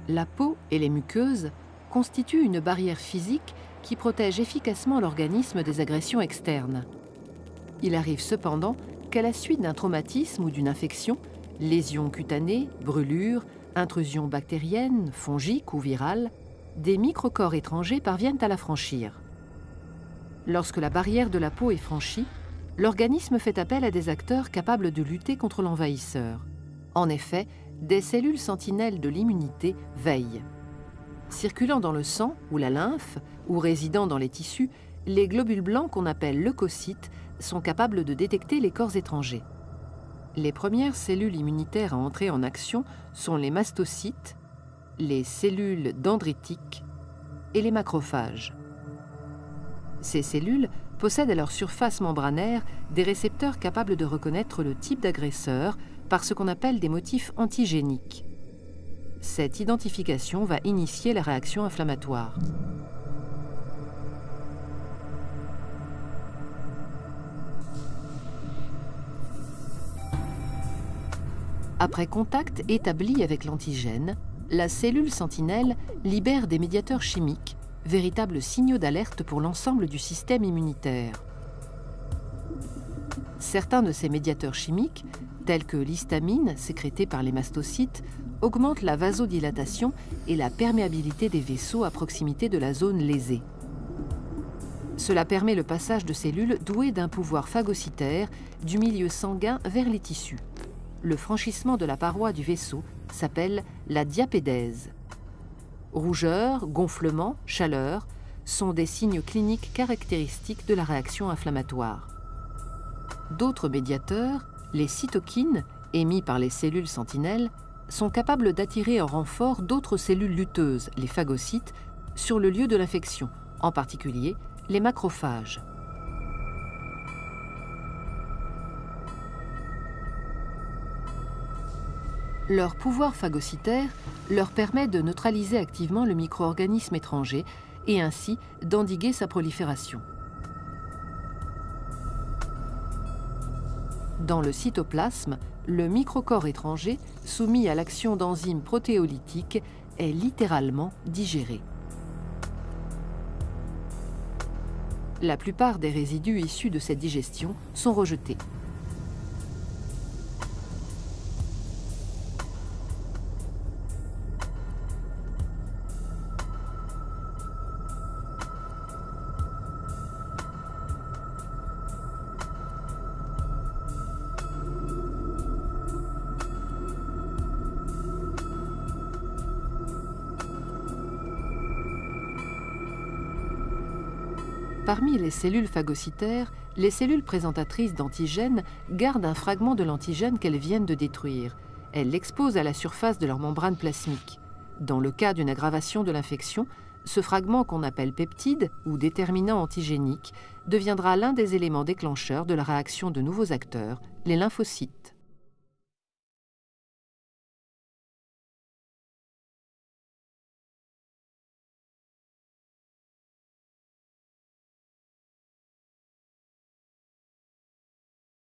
La peau et les muqueuses constituent une barrière physique qui protège efficacement l'organisme des agressions externes. Il arrive cependant qu'à la suite d'un traumatisme ou d'une infection, lésions cutanées, brûlures, intrusions bactériennes, fongiques ou virales, des microcorps étrangers parviennent à la franchir. Lorsque la barrière de la peau est franchie, l'organisme fait appel à des acteurs capables de lutter contre l'envahisseur. En effet, des cellules sentinelles de l'immunité veillent. Circulant dans le sang ou la lymphe, ou résidant dans les tissus, les globules blancs qu'on appelle leucocytes sont capables de détecter les corps étrangers. Les premières cellules immunitaires à entrer en action sont les mastocytes, les cellules dendritiques et les macrophages. Ces cellules possèdent à leur surface membranaire des récepteurs capables de reconnaître le type d'agresseur par ce qu'on appelle des motifs antigéniques. Cette identification va initier la réaction inflammatoire. Après contact établi avec l'antigène, la cellule sentinelle libère des médiateurs chimiques, véritables signaux d'alerte pour l'ensemble du système immunitaire. Certains de ces médiateurs chimiques, tels que l'histamine sécrétée par les mastocytes, augmentent la vasodilatation et la perméabilité des vaisseaux à proximité de la zone lésée. Cela permet le passage de cellules douées d'un pouvoir phagocytaire du milieu sanguin vers les tissus. Le franchissement de la paroi du vaisseau s'appelle la diapédèse. Rougeur, gonflement, chaleur sont des signes cliniques caractéristiques de la réaction inflammatoire. D'autres médiateurs, les cytokines, émis par les cellules sentinelles, sont capables d'attirer en renfort d'autres cellules lutteuses, les phagocytes, sur le lieu de l'infection, en particulier les macrophages. Leur pouvoir phagocytaire leur permet de neutraliser activement le micro-organisme étranger et ainsi d'endiguer sa prolifération. Dans le cytoplasme, le microcorps étranger, soumis à l'action d'enzymes protéolytiques, est littéralement digéré. La plupart des résidus issus de cette digestion sont rejetés. Parmi les cellules phagocytaires, les cellules présentatrices d'antigènes gardent un fragment de l'antigène qu'elles viennent de détruire. Elles l'exposent à la surface de leur membrane plasmique. Dans le cas d'une aggravation de l'infection, ce fragment qu'on appelle peptide ou déterminant antigénique deviendra l'un des éléments déclencheurs de la réaction de nouveaux acteurs, les lymphocytes.